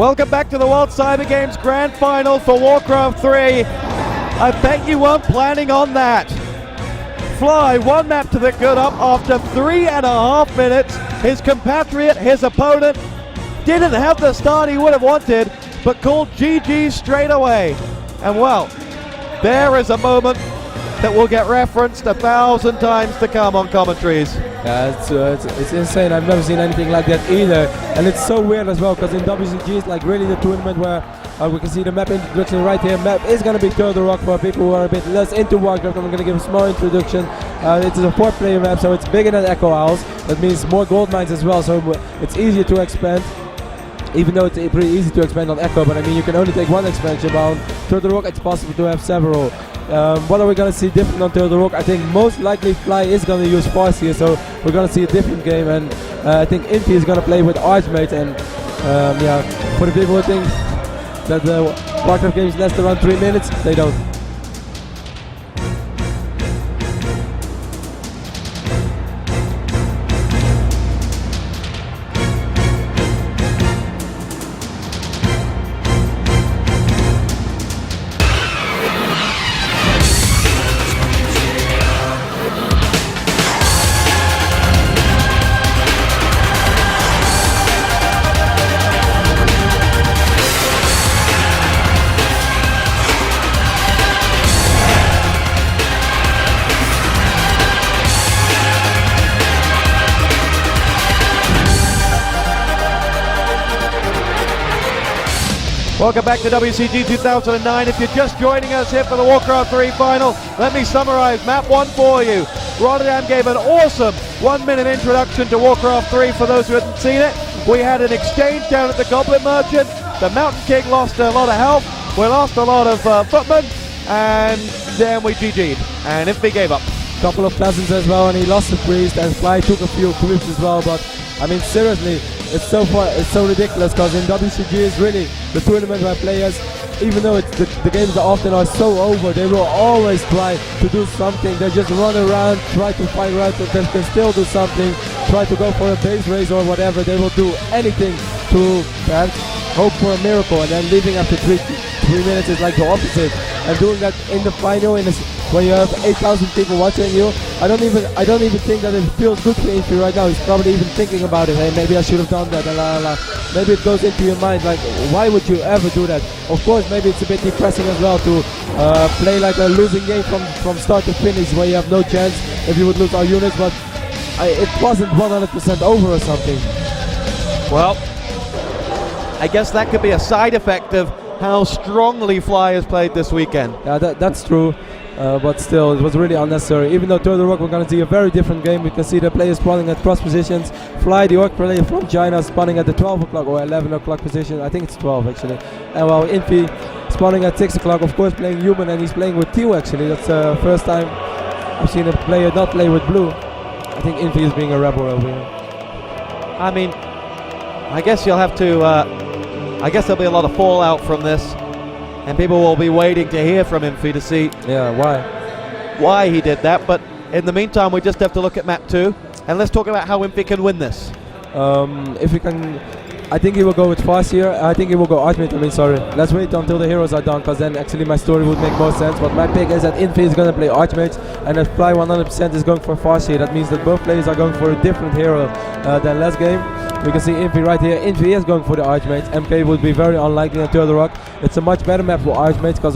Welcome back to the World Cyber Games Grand Final for Warcraft 3. I bet you weren't planning on that. Fly one map to the good up after 3.5 minutes. His compatriot, his opponent, didn't have the start he would have wanted, but called GG straight away. And well, there is a moment that will get referenced 1,000 times to come on commentaries. Yeah, it's insane. I've never seen anything like that either, and it's so weird as well because in WCG it's like really the tournament where we can see the map introduction right here. Map is going to be Turtle Rock for people who are a bit less into Warcraft. I'm going to give a small introduction. It is a 4-player map, so it's bigger than Echo Isles. That means more gold mines as well, so it's easier to expand. Even though it's pretty easy to expand on Echo, but I mean you can only take one expansion, but on Turtle Rock it's possible to have several. What are we going to see different on Turtle Rock? I think most likely Fly is going to use Farce here, so we're going to see a different game, and I think Infi is going to play with Archmage, and yeah, for the people who think that the Warcraft games last around 3 minutes, they don't. Welcome back to WCG 2009. If you're just joining us here for the Warcraft 3 final, let me summarize map 1 for you. Rotterdam gave an awesome 1-minute introduction to Warcraft 3 for those who hadn't seen it. We had an exchange down at the Goblin Merchant. The Mountain King lost a lot of health. We lost a lot of footmen, and then we GG'd, and Infi gave up. Couple of pleasants as well, and he lost the priest, and Fly took a few creeps as well, but I mean seriously, it's so ridiculous because in WCG is really the tournament where players, even though the games often are so over, they will always try to do something. They just run around, try to find out that they can still do something, try to go for a base race or whatever. They will do anything to perhaps hope for a miracle, and then leaving after 3 minutes is like the opposite. And doing that in the final, when you have 8,000 people watching you, I don't even think that it feels good for Infi right now. He's probably even thinking about it. Hey, maybe I should have done that. Maybe it goes into your mind like, why would you ever do that? Of course, maybe it's a bit depressing as well to play like a losing game from start to finish, where you have no chance if you would lose our units. But it wasn't 100% over or something. Well, I guess that could be a side effect of how strongly Fly has played this weekend. Yeah, that's true. But still, it was really unnecessary. Even though Turtle Rock, we're going to see a very different game. We can see the players spawning at cross positions. Fly, the Orc player from China, spawning at the 12 o'clock or 11 o'clock position. I think it's 12 actually. And while Infi spawning at 6 o'clock, of course playing human, and he's playing with teal actually. That's the first time I've seen a player not play with blue. I think Infi is being a rebel over here. I mean, I guess you'll have to, I guess there'll be a lot of fallout from this. And people will be waiting to hear from Infi to see why he did that. But in the meantime, we just have to look at map 2, and let's talk about how Infi can win this. If we can, I think he will go with Farce here. I think he will go Archmage. I mean, sorry. Let's wait until the heroes are done, because then actually my story would make more sense. But my pick is that Infi is going to play Archmage, and that Fly 100% is going for Farce here. That means that both players are going for a different hero than last game. We can see Infi right here. Infi is going for the Archmage. MK would be very unlikely on Turtle Rock. It's a much better map for Archmage because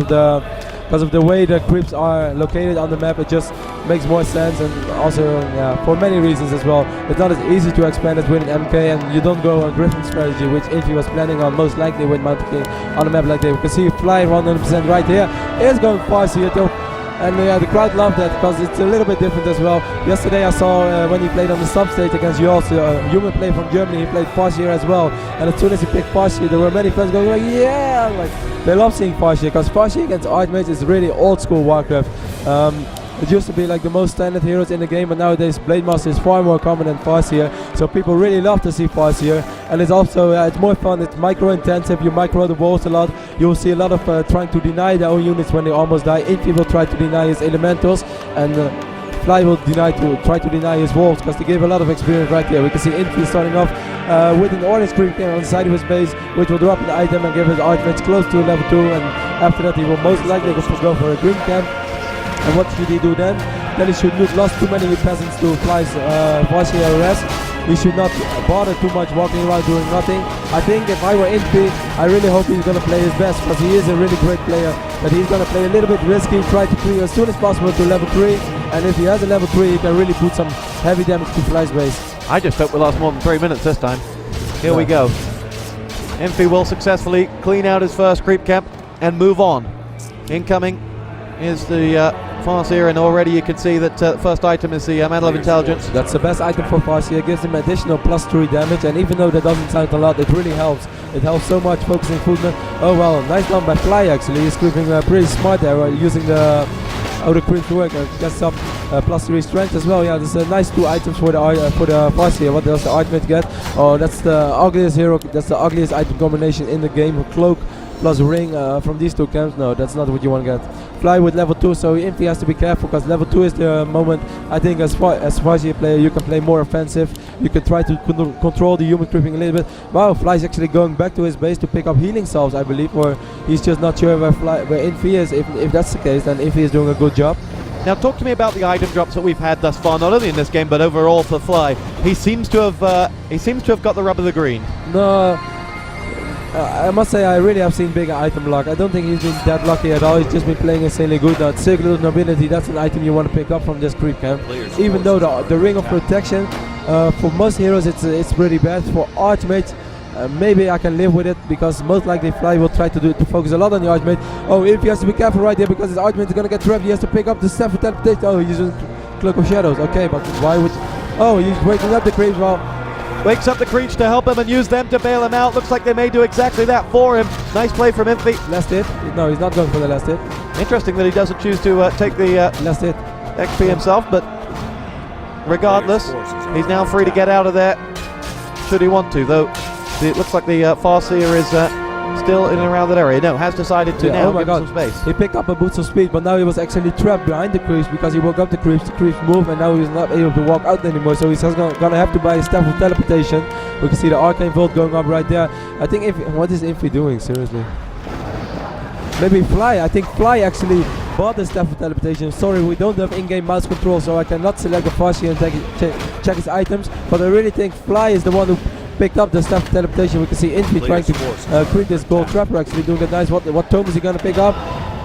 of the way the creeps are located on the map. It just makes more sense, and also for many reasons as well. It's not as easy to expand as winning MK, and you don't go on Griffin strategy, which Infi was planning on most likely with Mountain King on a map like that. We can see Fly 100% right here is going Farce here too. And the crowd loved that because it's a little bit different as well. Yesterday I saw when he played on the substage against Yours, a human player from Germany, he played Farce here as well. And as soon as he picked Farce here, there were many fans going like, yeah! Like, they love seeing Farce here, because Farce against Archmage is really old school Warcraft. It used to be like the most standard heroes in the game, but nowadays Blade Master is far more common than Farce here. So people really love to see Farce here, and it's also it's more fun. It's micro intensive. You micro the walls a lot. You will see a lot of trying to deny their own units when they almost die. Infi will try to deny his elementals, and Fly will try to deny his walls, because they give a lot of experience right here. We can see Infi starting off with an orange creep camp on the side of his base, which will drop an item and give his ultimate close to level 2, and after that he will most likely go for a green camp. And what should he do then? Then he should not lose too many peasants to Fly's Farseer rest. He should not bother too much walking around doing nothing. I think if I were Infi, I really hope he's going to play his best, because he is a really great player. But he's going to play a little bit risky, try to clear as soon as possible to level 3. And if he has a level 3, he can really put some heavy damage to Fly's base. I just hope we last more than 3 minutes this time. Here we go. Infi will successfully clean out his first creep camp and move on. Incoming is the Farseer, and already you can see that the first item is the Mantle of Intelligence. That's the best item for Farseer. It gives him additional +3 damage, and even though that doesn't sound a lot, it really helps. It helps so much focusing Footman. Oh well, nice done by Fly actually. He's creeping pretty smart there, using the outer creep to work and get some +3 strength as well. Yeah, there's nice 2 items for the Farseer. What does the ultimate get? Oh, that's the ugliest hero. That's the ugliest item combination in the game. Cloak plus ring from these 2 camps. No, that's not what you want to get. Fly with level 2, so Infi has to be careful, because level 2 is the moment, I think, as Farseer player, you can play more offensive. You can try to control the human creeping a little bit. Wow, Fly's actually going back to his base to pick up healing salves, I believe, or he's just not sure where Infi is. If that's the case, then Infi is doing a good job. Now talk to me about the item drops that we've had thus far, not only in this game but overall for Fly. He seems to have got the rub of the green. No. I must say I really have seen bigger item luck. I don't think he's been that lucky at all. He's just been playing insanely good. That Circular Nobility, that's an item you want to pick up from this creep camp. Even though the Ring of Protection, for most heroes it's pretty bad. For Archmage, maybe I can live with it, because most likely Fly will try to focus a lot on the Archmage. Oh, if he has to be careful right there, because his Archmage is going to get trapped. He has to pick up the staff of teleportation. Oh, he's using Cloak of Shadows. Okay, but why would... Oh, he's waking up the creeps. Well, wakes up the Creech to help him and use them to bail him out. Looks like they may do exactly that for him. Nice play from Infi. Last hit. No, he's not going for the last hit. Interesting that he doesn't choose to take the last hit XP himself, but regardless, he's now free to get out of there should he want to, though it looks like the Farseer is still in and around that area. No, has decided to now give him some space. He picked up a boost of speed, but now he was actually trapped behind the creeps, because he woke up the creeps move, and now he's not able to walk out anymore, so he's gonna have to buy a staff of teleportation. We can see the Arcane Vault going up right there. I think what is Infi doing, seriously? Maybe Fly. I think Fly actually bought the staff of teleportation. Sorry, we don't have in-game mouse control, so I cannot select the Farseer and check his items, but I really think Fly is the one who picked up the staff of teleportation. We can see Infi trying to create this gold trapper, actually doing it nice. What tome is he going to pick up?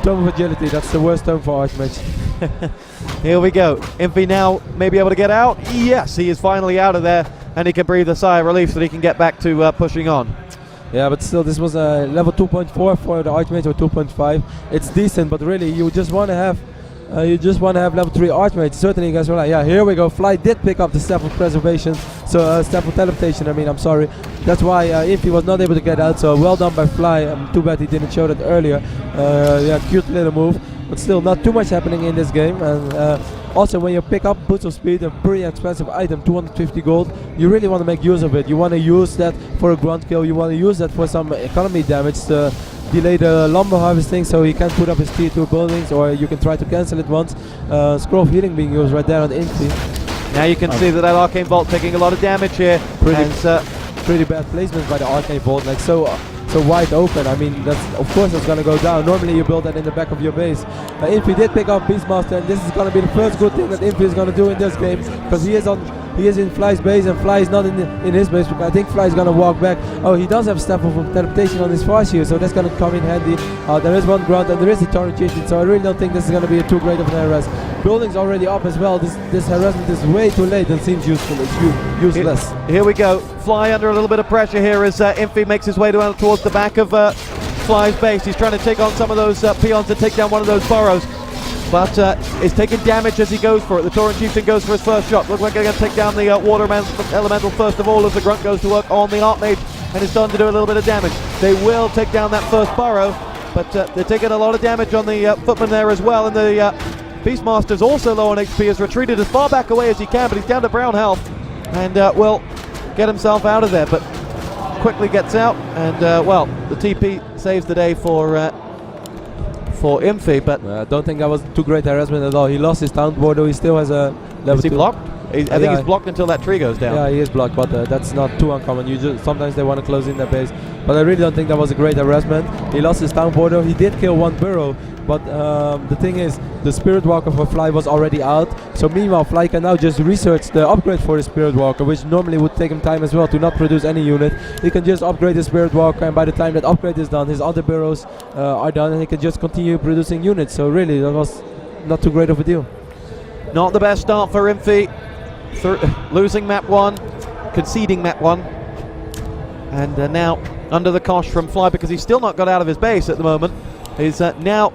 Tome of Agility. That's the worst tome for Archmage. Here we go. Infi now may be able to get out. Yes, he is finally out of there, and he can breathe a sigh of relief so that he can get back to pushing on. Yeah, but still, this was a level 2.4 for the Archmage, or 2.5. It's decent, but really, you just want to have level 3 Archmage. Certainly, you guys were like, yeah, here we go. Fly did pick up the Staff of Preservation, so Staff of Teleportation, I'm sorry. That's why Infi was not able to get out, so well done by Fly. Too bad he didn't show that earlier. Yeah, cute little move, but still not too much happening in this game. And also, when you pick up Boots of Speed, a pretty expensive item, 250 gold, you really want to make use of it. You want to use that for a grunt kill, you want to use that for some economy damage to delay the lumber harvesting, so he can put up his tier 2 buildings, or you can try to cancel it once. Scroll of Healing being used right there on Infi. Now you can see that Arcane Vault taking a lot of damage here. Pretty bad placement by the Arcane Vault, like so wide open. Of course that's gonna go down. Normally you build that in the back of your base. Infi did pick up Beastmaster, and this is gonna be the first good thing that Infi is gonna do in this game, because he is in Fly's base, and Fly is not in his base. I think Fly is gonna walk back. Oh, he does have Staff of Teleportation on his Farseer, so that's gonna come in handy. There is one grunt, and there is a Torrent Chieftain, so I really don't think this is gonna be too great of an harass. Building's already up as well. This harassment is way too late and seems useful. It's useless. Here we go. Fly under a little bit of pressure here as Infi makes his way towards the back of Fly's base. He's trying to take on some of those peons to take down one of those burrows, but is taking damage as he goes for it. The Torrent Chieftain goes for his first shot. Looks like they're going to take down the Water Elemental first of all, as the Grunt goes to work on the Archmage and is starting to do a little bit of damage. They will take down that first burrow, but they're taking a lot of damage on the Footman there as well, and the Beastmaster's also low on HP, has retreated as far back away as he can, but he's down to brown health, and will get himself out of there, but quickly gets out, and well, the TP saves the day for Infi, but I don't think that was too great harassment at all. He lost his Taunt Ward, though he still has a level 2. Is he blocked? I think he's blocked until that tree goes down. Yeah, he is blocked, but that's not too uncommon. Sometimes they want to close in their base, but I really don't think that was a great harassment. He lost his town portal. He did kill one burrow, but the thing is, the Spirit Walker for Fly was already out. So meanwhile, Fly can now just research the upgrade for his Spirit Walker, which normally would take him time as well to not produce any unit. He can just upgrade his Spirit Walker, and by the time that upgrade is done, his other burrows are done, and he can just continue producing units. So really, that was not too great of a deal. Not the best start for Infi. Losing map 1, conceding map 1, and now under the cosh from Fly, because he's still not got out of his base at the moment. He's now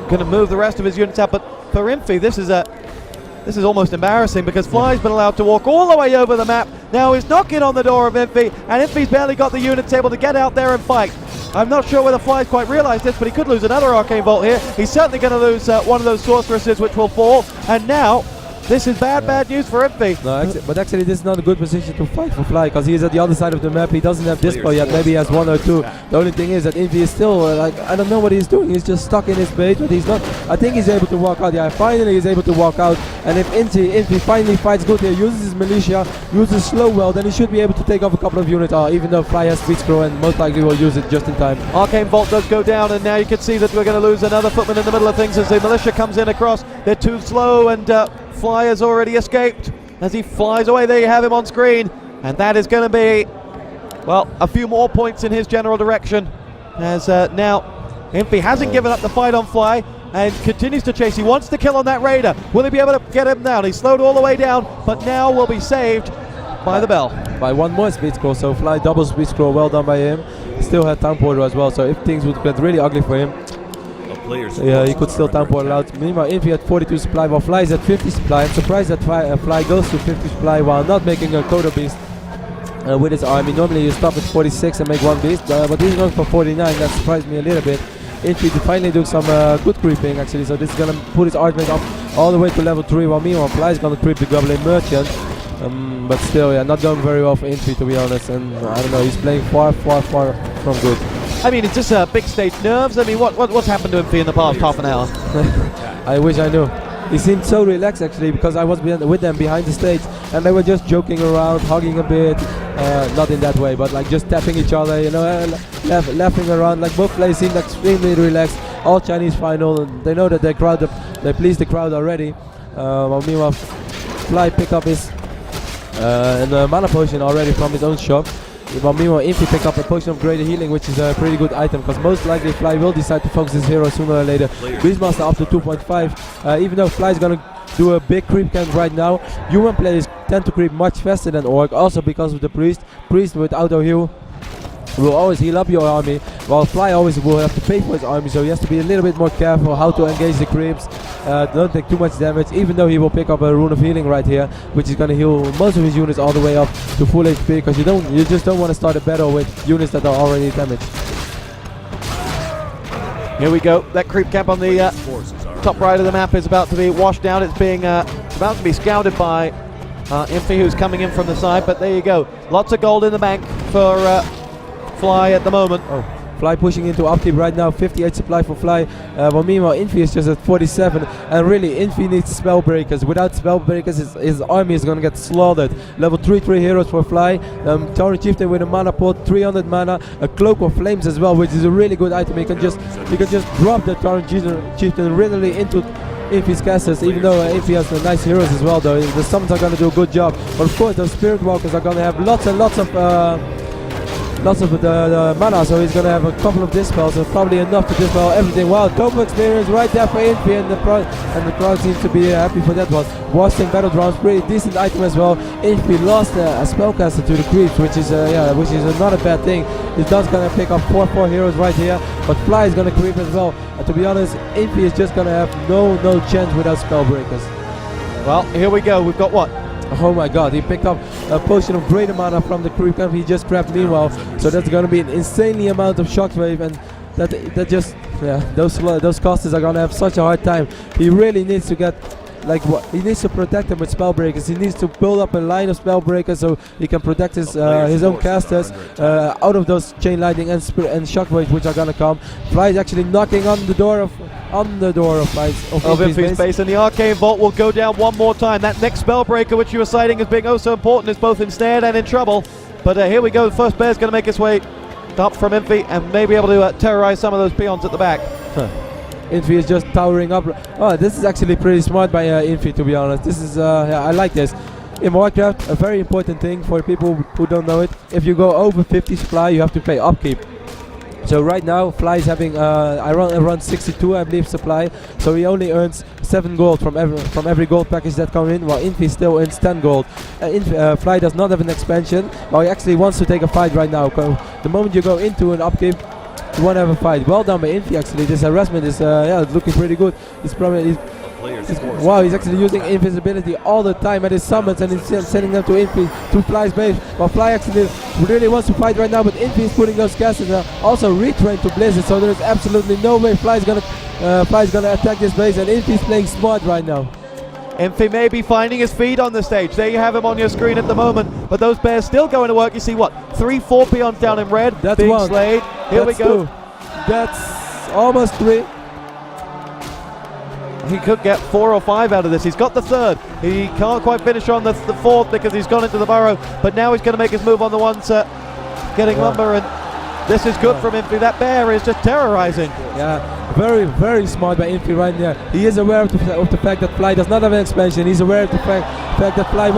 going to move the rest of his units out, but for Infi this is almost embarrassing, because Fly's been allowed to walk all the way over the map. Now he's knocking on the door of Infi, and Infi's barely got the units able to get out there and fight. I'm not sure whether Fly's quite realised this, but he could lose another Arcane Bolt here. He's certainly going to lose one of those sorceresses, which will fall, and now this is bad news for Infi. No, but actually this is not a good position to fight for Fly, because he is at the other side of the map. He doesn't have Dispel yet, maybe he has 1 or 2. The only thing is that Infi is still, I don't know what he's doing. He's just stuck in his base, but he's not. I think he's able to walk out. Yeah, finally he's able to walk out. And if Infi finally fights good here, uses his militia, uses slow well, then he should be able to take off a couple of units, even though Fly has speed scroll and most likely will use it just in time. Arcane Vault does go down, and now you can see that we're going to lose another footman in the middle of things as the militia comes in across. They're too slow, and Fly has already escaped as he flies away. There you have him on screen, and that is going to be, well, a few more points in his general direction, as now Infi hasn't given up the fight on Fly and continues to chase. He wants to kill on that Raider. Will he be able to get him down? He's slowed all the way down, but now will be saved by the bell. By 1 more speed scroll, so Fly double speed scroll, well done by him. Still had town portal as well, so if things would get really ugly for him, yeah, he could still town portal out. Meanwhile, Infi had 42 supply, while Fly is at 50 supply. I'm surprised that Fly goes to 50 supply while not making a Coda Beast with his army. Normally you stop at 46 and make 1 beast, but he's going for 49. That surprised me a little bit. Infi finally doing some good creeping actually, so this is going to put his archmate up all the way to level 3, while meanwhile Fly is going to creep the Goblin Merchant. But still, yeah, not going very well for Infi, to be honest, and I don't know, he's playing far from good. I mean, it's just big stage nerves. I mean, what's happened to Infi in the past half an hour? I wish I knew. He seemed so relaxed actually, because I was with them behind the stage, and they were just joking around, hugging a bit, not in that way, but like just tapping each other, you know, laughing around. Like both players seemed extremely relaxed. All Chinese final, and they know that they pleased the crowd already. While meanwhile, Fly picked up his mana potion already from his own shop. But meanwhile, Infi pick up a potion of greater healing, which is a pretty good item, because most likely Fly will decide to focus his hero sooner or later. Beastmaster up to 2.5. Even though Fly is gonna do a big creep camp right now, human players tend to creep much faster than Orc, also because of the priest. Priest with auto heal will always heal up your army, while Fly always will have to pay for his army, so he has to be a little bit more careful how to engage the creeps. Don't take too much damage, even though he will pick up a rune of healing right here, which is going to heal most of his units all the way up to full HP, because you just don't want to start a battle with units that are already damaged. Here we go. That creep camp on the top right of the map is about to be washed out. It's being about to be scouted by Infi, who's coming in from the side, but there you go. Lots of gold in the bank for Fly at the moment. Fly pushing into upkeep right now, 58 supply for Fly. While meanwhile Infi is just at 47, and really Infi needs spellbreakers. Without spellbreakers his army is gonna get slaughtered. Level 3 heroes for Fly. Tauren Chieftain with a mana pot, 300 mana, a Cloak of Flames as well, which is a really good item. You can just drop the Tauren Chieftain readily into Infi's castles, even though Infi has nice heroes as well though. The summons are gonna do a good job. But of course those Spirit Walkers are gonna have lots and lots of the mana, so he's gonna have a couple of dispels, so probably enough to dispel everything. Wow, total experience right there for Infi, and the crowd seems to be happy for that one. Washing Battle Drums, pretty decent item as well. Infi lost a spellcaster to the creeps, which is not a bad thing. He's not gonna pick up 4 heroes right here, but Fly is gonna creep as well. And to be honest, Infi is just gonna have no chance without spellbreakers. Well, here we go. We've got what? Oh my god, he picked up a potion of greater mana from the creep camp he just grabbed meanwhile, so that's gonna be an insanely amount of shockwave, and that just, yeah, those casters are gonna have such a hard time. He really needs to get, like, he needs to protect them with spellbreakers. He needs to build up a line of spellbreakers so he can protect his own casters out of those chain lightning and shockwave which are gonna come. Fly is actually knocking on the door of on the door of Infi's base, and the Arcane Vault will go down one more time. That next Spellbreaker, which you were citing as being oh so important, is both ensnared and in trouble. But here we go, the first bear's going to make its way up from Infi and maybe able to terrorize some of those peons at the back. Infi is just towering up. Oh, this is actually pretty smart by Infi, to be honest. This is, yeah, I like this. In Warcraft, a very important thing for people who don't know it, if you go over 50 supply, you have to pay upkeep. So right now, Fly is having around 62, I believe, supply. So he only earns 7 gold from every gold package that come in, while Infi still earns 10 gold. Fly does not have an expansion, but he actually wants to take a fight right now. The moment you go into an upkeep, you want to have a fight. Well done by Infi, actually. This harassment is yeah, looking pretty good. Wow, he's actually using invisibility all the time at his summons, and he's sending them to Infi, to Fly's base. Well, Fly actually really wants to fight right now, but Infi is putting those casters also retrained to Blizzard, so there is absolutely no way Fly's gonna attack this base, and Infi's playing smart right now. Infi may be finding his feet on the stage. There you have him on your screen at the moment, but those bears still going to work. You see what? 3-4 peons down in red, that's being one. slayed. Here we go. 2. That's almost 3. He could get 4 or 5 out of this. He's got the 3rd. He can't quite finish on the 4th because he's gone into the burrow, but now he's going to make his move on the ones getting lumber, and this is good from Infi. That bear is just terrorizing. Yeah, very, very smart by Infi right there. He is aware of the fact that Fly does not have an expansion. He's aware of the fact that Fly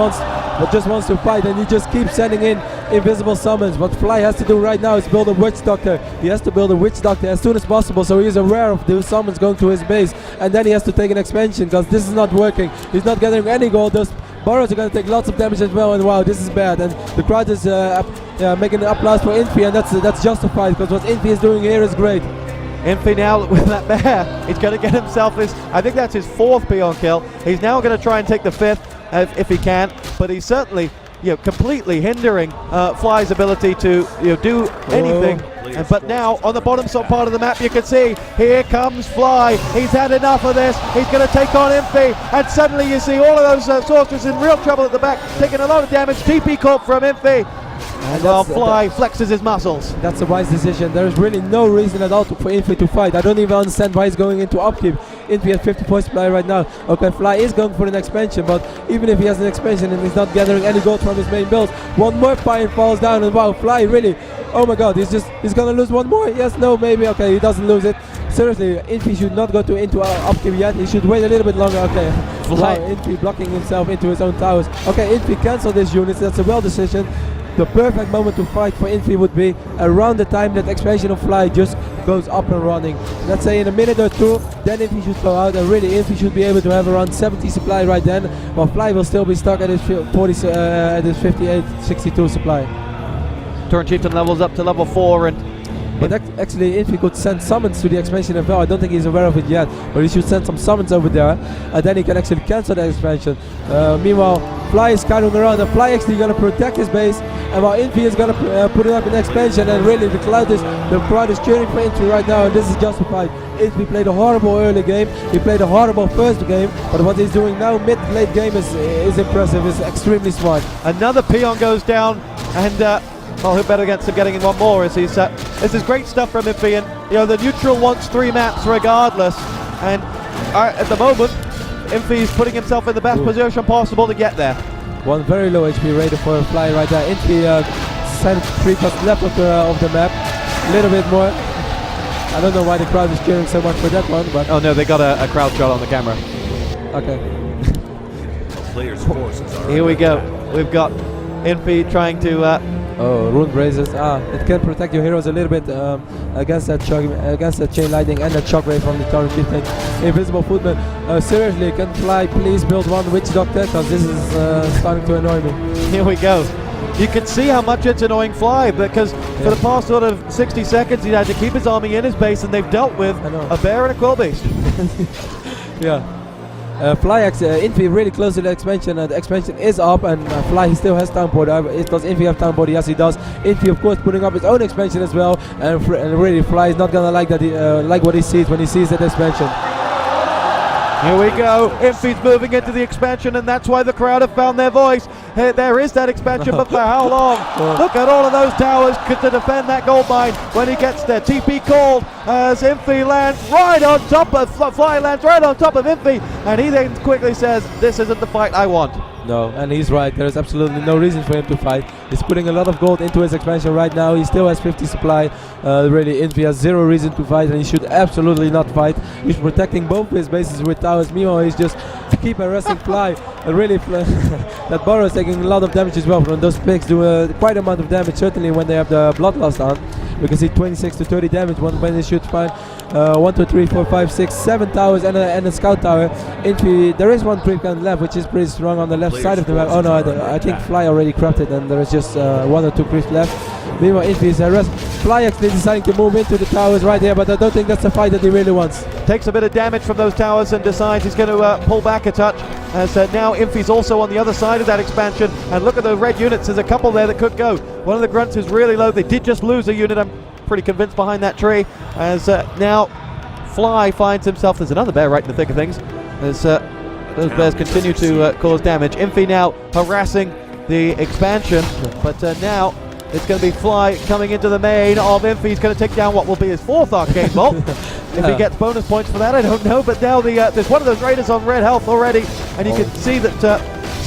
just wants to fight, and he just keeps sending in invisible summons. What Fly has to do right now is build a Witch Doctor. He has to build a Witch Doctor as soon as possible, so he is aware of those summons going to his base, and then he has to take an expansion because this is not working. He's not getting any gold. Those burrows are going to take lots of damage as well, and wow, this is bad. And the crowd is making an applause for Infi, and that's justified because what Infi is doing here is great. Infi now with that bear, he's going to get himself his, I think that's his 4th peon kill. He's now going to try and take the 5th if he can, but he's certainly completely hindering Fly's ability to do anything. But now on the bottom part of the map, you can see here comes Fly. He's had enough of this. He's going to take on Infi, and suddenly you see all of those sorcerers in real trouble at the back, taking a lot of damage. TP Corp from Infi. And while Fly flexes his muscles. That's a wise decision. There is really no reason at all for Infi to fight. I don't even understand why he's going into upkeep. Infi has 50 points supply right now. Okay, Fly is going for an expansion, but even if he has an expansion and he's not gathering any gold from his main builds, one more fire falls down, and wow, Fly really, oh my god, he's gonna lose one more. Yes, no, maybe. Okay, he doesn't lose it. Seriously, Infi should not go into upkeep yet. He should wait a little bit longer. Okay, wow, Infi blocking himself into his own towers. Okay, Infi cancel this unit. That's a well decision. The perfect moment to fight for Infi would be around the time that expansion of Fly just goes up and running. Let's say in a minute or 2, then Infi should go out, and really Infi should be able to have around 70 supply right then, while Fly will still be stuck at his 58, 62 supply. Tauren Chieftain levels up to level 4, and but actually Infi could send summons to the expansion as well. I don't think he's aware of it yet, but he should send some summons over there, and then he can actually cancel the expansion. Meanwhile, Fly is scouting around, and Fly actually going to protect his base, and while Infi is going to put it up in expansion, and really the crowd is cheering for Infi right now, and this is justified. Infi played a horrible early game, he played a horrible first game, but what he's doing now mid-late game is impressive, is extremely smart. Another peon goes down, and well, who better against him getting in one more as he's this is great stuff from Infi, and the neutral wants 3 maps regardless, and at the moment Infi's putting himself in the best position possible to get there. One very low HP raider for a Fly right there. Infi sent 3 plus left of the map, a little bit more. I don't know why the crowd is cheering so much for that one, but oh no, they got a crowd shot on the camera. Okay. Players' forces are here we go. We've got Infi trying to Rune Braces. It can protect your heroes a little bit against that chain lightning and that shockwave from the Tauren Chieftain. Invisible Footman. Seriously, can Fly please build one Witch Doctor, because this is starting to annoy me. Here we go. You can see how much it's annoying Fly, because for the past sort of 60 seconds he had to keep his army in his base, and they've dealt with a bear and a quill beast. Yeah. Fly Infi really close to the expansion, and the expansion is up, and Fly he still has Townport. Does Infi have Townport? Yes, he does. Infi of course putting up his own expansion as well, and really Fly is not gonna like that. Like what he sees when he sees that expansion. Here we go. Infi's moving into the expansion, and that's why the crowd have found their voice. There is that expansion, but for how long? Look at all of those towers to defend that gold mine when he gets there. TP called as Infi lands right on top of Fly, lands right on top of Infi, and he then quickly says, "This isn't the fight I want." No, and he's right. There's absolutely no reason for him to fight. He's putting a lot of gold into his expansion right now. He still has 50 supply. Really, Infi has zero reason to fight, and he should absolutely not fight. He's protecting both his bases with towers. Meanwhile, he's just keep harassing Fly. And really, that Burrow is taking a lot of damage as well. From those picks do quite amount of damage, certainly when they have the Bloodlust on. We can see 26 to 30 damage when they should find 1, 2, 3, 4, 5, 6, 7 towers and a scout tower. Infi, there is one creep gun left, which is pretty strong on the left side of the map. Oh no, I think Fly already crafted, and there is just 1 or 2 creeps left. Meanwhile, Infi is harassed. Fly actually deciding to move into the towers right here, but I don't think that's the fight that he really wants. Takes a bit of damage from those towers and decides he's going to pull back a touch, as now Infi's also on the other side of that expansion. And look at the red units, there's a couple there that could go. One of the grunts is really low. They did just lose a unit, I'm pretty convinced, behind that tree, as now Fly finds himself, there's another bear right in the thick of things, as those bears continue to cause damage. Infi now harassing the expansion, but now it's going to be Fly coming into the main of Infi. He's going to take down what will be his 4th Arcane Bolt. If he gets bonus points for that, I don't know, but now there's one of those raiders on red health already, and you can see that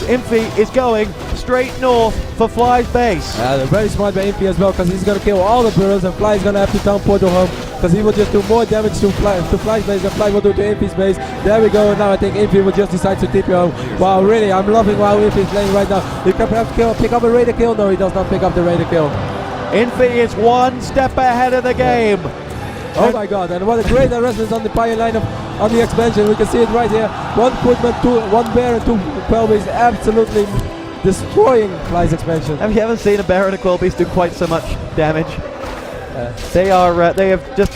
Infi is going straight north for Fly's base. They're very smart by Infi as well, because he's going to kill all the burrows, and Fly is going to have to teleport to home, because he will just do more damage to Fly's base than Fly will do to Infi's base. There we go. Now I think Infi will just decide to TP home. Wow, really, I'm loving how Infi is playing right now. He can perhaps pick up a raider kill. No, he does not pick up the raider kill. Infi is one step ahead of the game. Oh my god, and what a great harassment on the Pioneer line on the expansion. We can see it right here. 1 footman, 1 bear and 2 Quellbees absolutely destroying Fly's expansion. Have you ever seen a bear and a Quellbeast do quite so much damage? They have just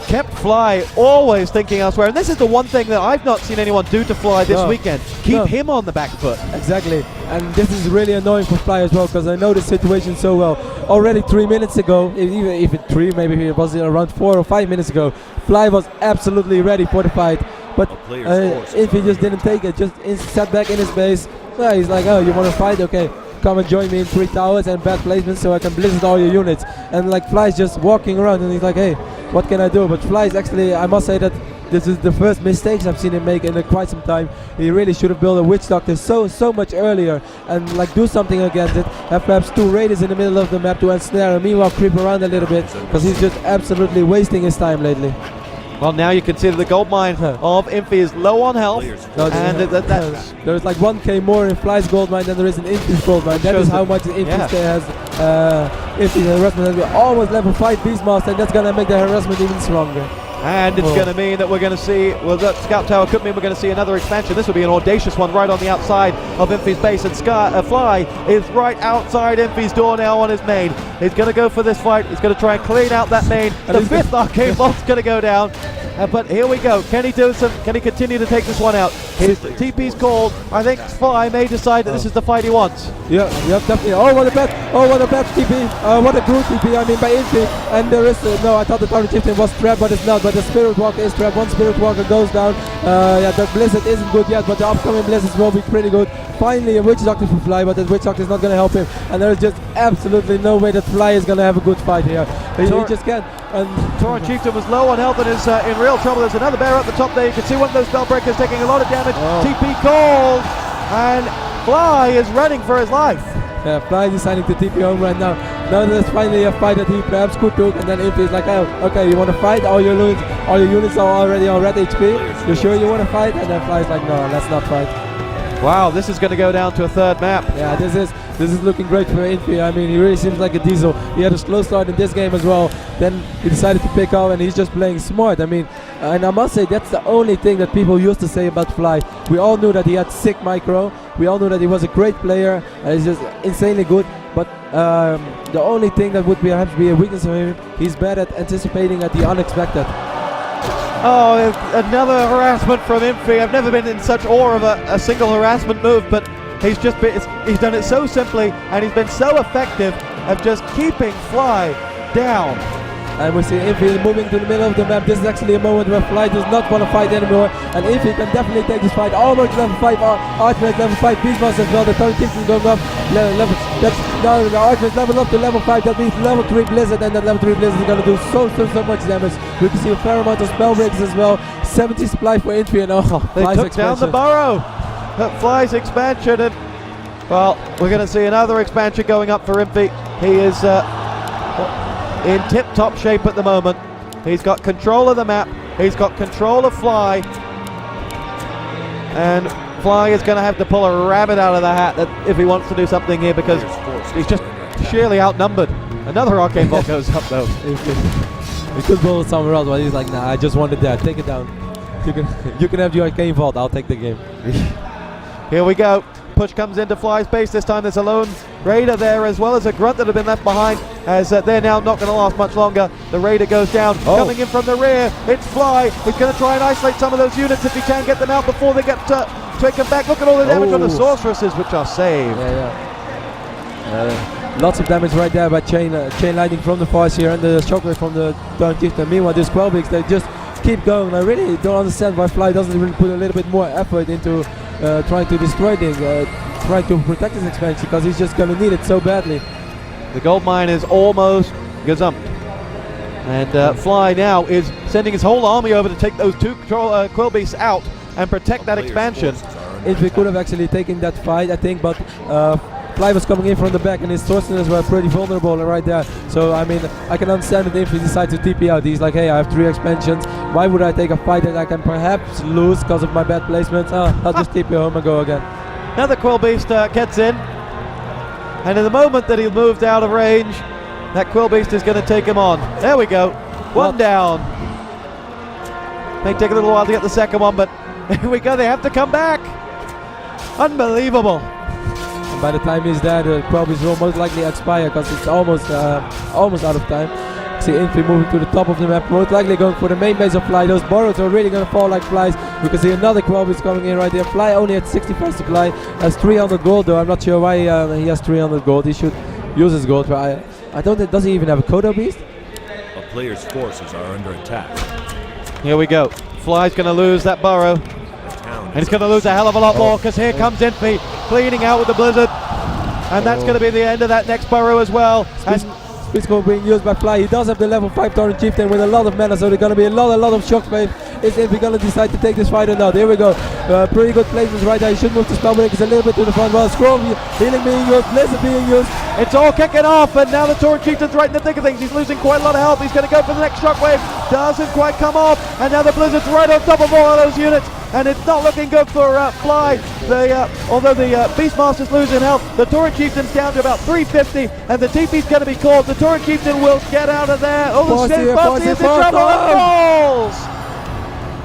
kept Fly always thinking elsewhere, and this is the one thing that I've not seen anyone do to Fly this weekend. Keep him on the back foot. Exactly, and this is really annoying for Fly as well, because I know the situation so well. Already 3 minutes ago, even 3, maybe it was around 4 or 5 minutes ago, Fly was absolutely ready for the fight, but if he just didn't take it, just sat back in his base. Well, he's like, oh, you want to fight? Okay, come and join me in 3 towers and bad placement so I can blizzard all your units. And like Fly's just walking around, and he's like, hey, what can I do? But Fly's actually, I must say that this is the first mistakes I've seen him make in quite some time. He really should have built a Witch Doctor so much earlier, and like do something against it. Have perhaps 2 raiders in the middle of the map to ensnare him, meanwhile creep around a little bit, because he's just absolutely wasting his time lately. Well, now you can see that the gold mine of Infi is low on health, and there's like 1k more in Fly's gold mine than there is in Infi's gold mine. That is how much Infi has. Infi's harassment has almost level 5 Beastmaster, and that's gonna make the harassment even stronger. And it's going to mean that we're going to see, well, that Scout Tower could mean we're going to see another expansion. This will be an audacious one right on the outside of Infi's base, and Fly is right outside Infi's door now on his main. He's going to go for this fight. He's going to try and clean out that main. The 5th Arcane Bolt's going to go down. But here we go. Can he continue to take this one out? His TP's called. I think Fly may decide that this is the fight he wants. Yeah, definitely. Oh, what a bad TP. What a good TP, I mean, by Infi. And there is, no, I thought the Tower Chieftain was trapped, but it's not. But the Spirit Walker is trapped. 1 Spirit Walker goes down. Yeah, the Blizzard isn't good yet, but the upcoming Blizzards will be pretty good. Finally, a Witch Doctor for Fly, but the Witch Doctor is not going to help him. And there is just absolutely no way that Fly is going to have a good fight here. He just can't. And Tauren Chieftain was low on health and is in real trouble. There's another bear at the top there. You can see one of those Spellbreakers taking a lot of damage. TP called, and Fly is running for his life. Yeah, Fly deciding to TP home right now. Now there's finally a fight that he perhaps could do, and then Infi is like, oh, okay, you want to fight? All your units are already on red HP. You sure you want to fight? And then Fly's like, no, let's not fight. Wow, this is going to go down to a 3rd map. Yeah, this is looking great for Infi. I mean, he really seems like a diesel. He had a slow start in this game as well. Then he decided to pick up, and he's just playing smart. I mean, and I must say that's the only thing that people used to say about Fly. We all knew that he had sick micro. We all knew that he was a great player. He's just insanely good. But the only thing that would perhaps be a weakness for him, he's bad at anticipating at the unexpected. Oh, another harassment from Infi. I've never been in such awe of a single harassment move, but he's done it so simply, and he's been so effective of just keeping Fly down. and we see Infi moving to the middle of the map. This is actually a moment where Fly does not want to fight anymore, and Infi can definitely take this fight. Almost level 5 Archmage, level 5 Beastmaster as well. The turret keeps going up. Now the Archmage level up to level 5. That means level 3 Blizzard, and that level 3 Blizzard is going to do so much damage. We can see a fair amount of spell breaks as well. 70 supply for Infi, and they Fly's took expansion. down the burrow. That Fly's expansion, and well, we're going to see another expansion going up for Infi. He is in tip-top shape at the moment. He's got control of the map. He's got control of Fly, and Fly is going to have to pull a rabbit out of the hat if he wants to do something here, because he's just sheerly outnumbered. Another Arcane Vault goes up though. He could build it somewhere else, but he's like, nah, I just wanted that. Take it down. You can have your Arcane Vault. I'll take the game. Here we go. Push comes into Fly's base. This time there's a lone Raider there, as well as a Grunt that have been left behind, as they're now not going to last much longer. The Raider goes down. Coming in from the rear, it's Fly. He's going to try and isolate some of those units if he can get them out before they get taken back. Look at all the damage on the sorceresses, which are saved. Lots of damage right there by chain lightning from the Farseer and the shockwave from the Dark Chieftain. Meanwhile, these Quelbeaks, they just keep going. I really don't understand why Fly doesn't really put a little bit more effort into trying to destroy things, trying to protect his expansion, because he's just going to need it so badly. The gold mine is almost gazumped, and Fly now is sending his whole army over to take those two Quelbeasts out and protect that expansion. If we could have actually taken that fight, I think, but Fly was coming in from the back, and his sorcerers were pretty vulnerable right there. So I mean, I can understand that if he decides to TP out, he's like, hey, I have 3 expansions. Why would I take a fight that I can perhaps lose because of my bad placements? I'll just TP home and go again. Now the Quelbeast gets in, and in the moment that he moved out of range, that Quelbeast is going to take him on. There we go. One down. May take a little while to get the second one, but here we go. They have to come back. Unbelievable. And by the time he's there, the Quelbeast will most likely expire, because it's almost out of time. See Infi moving to the top of the map, most likely going for the main base of Fly. Those burrows are really going to fall like flies. We can see another Quelbeast coming in right there. Fly only at 61st supply, has 300 gold though. I'm not sure why he has 300 gold. He should use his gold, but I don't think, does he even have a Kodo Beast? A player's forces are under attack. Here we go. Fly's going to lose that burrow, and he's going to lose a hell of a lot more, because here comes Infi cleaning out with the Blizzard, and that's going to be the end of that next burrow as well. Speed Scope being used by Fly. He does have the level 5 Torrent Chieftain with a lot of mana, so there's going to be a lot of shockwave. Is Infi going to decide to take this fight or not? Here we go. Pretty good placements right there. He should move the Spellbreakers a little bit to the front. Well, Scroll healing being used, Blizzard being used. It's all kicking off, and now the Torrent Chieftain's right in the thick of things. He's losing quite a lot of health. He's going to go for the next shockwave. Doesn't quite come off, and now the Blizzard's right on top of all of those units, and it's not looking good for Fly. Although the Beastmaster's losing health, the Torrent Chieftain's down to about 350, and the TP's going to be called. The Torrent Chieftain will get out of there. Oh, the Farseer is in trouble and falls!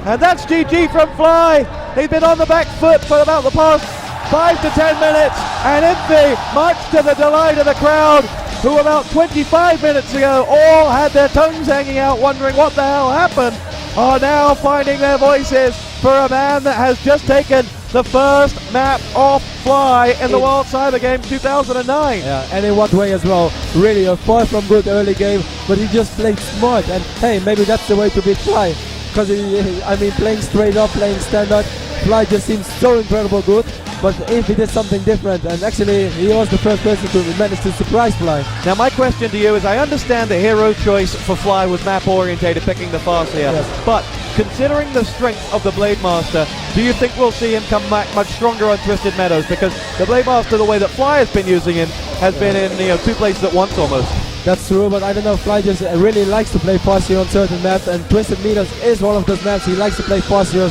And that's GG from Fly. He's been on the back foot for about the past 5 to 10 minutes, and Infi, much to the delight of the crowd, who about 25 minutes ago all had their tongues hanging out wondering what the hell happened, are now finding their voices for a man that has just taken the first map off Fly in the World Cyber Games 2009. Yeah, and in what way as well? Really a far from good early game, but he just played smart, and hey, maybe that's the way to beat Fly. Because I mean, playing straight up, playing standard, Fly just seems so incredible good. But if he did something different, and actually he was the first person to manage to surprise Fly. Now my question to you is, I understand the hero choice for Fly was map orientated, picking the Farseer, yes. But considering the strength of the Blade Master, do you think we'll see him come back much stronger on Twisted Meadows? Because the Blade Master, the way that Fly has been using him, has been in 2 places at once almost. That's true, but I don't know, Fly just really likes to play Farseer on certain maps, and Twisted Meadows is one of those maps he likes to play Farseer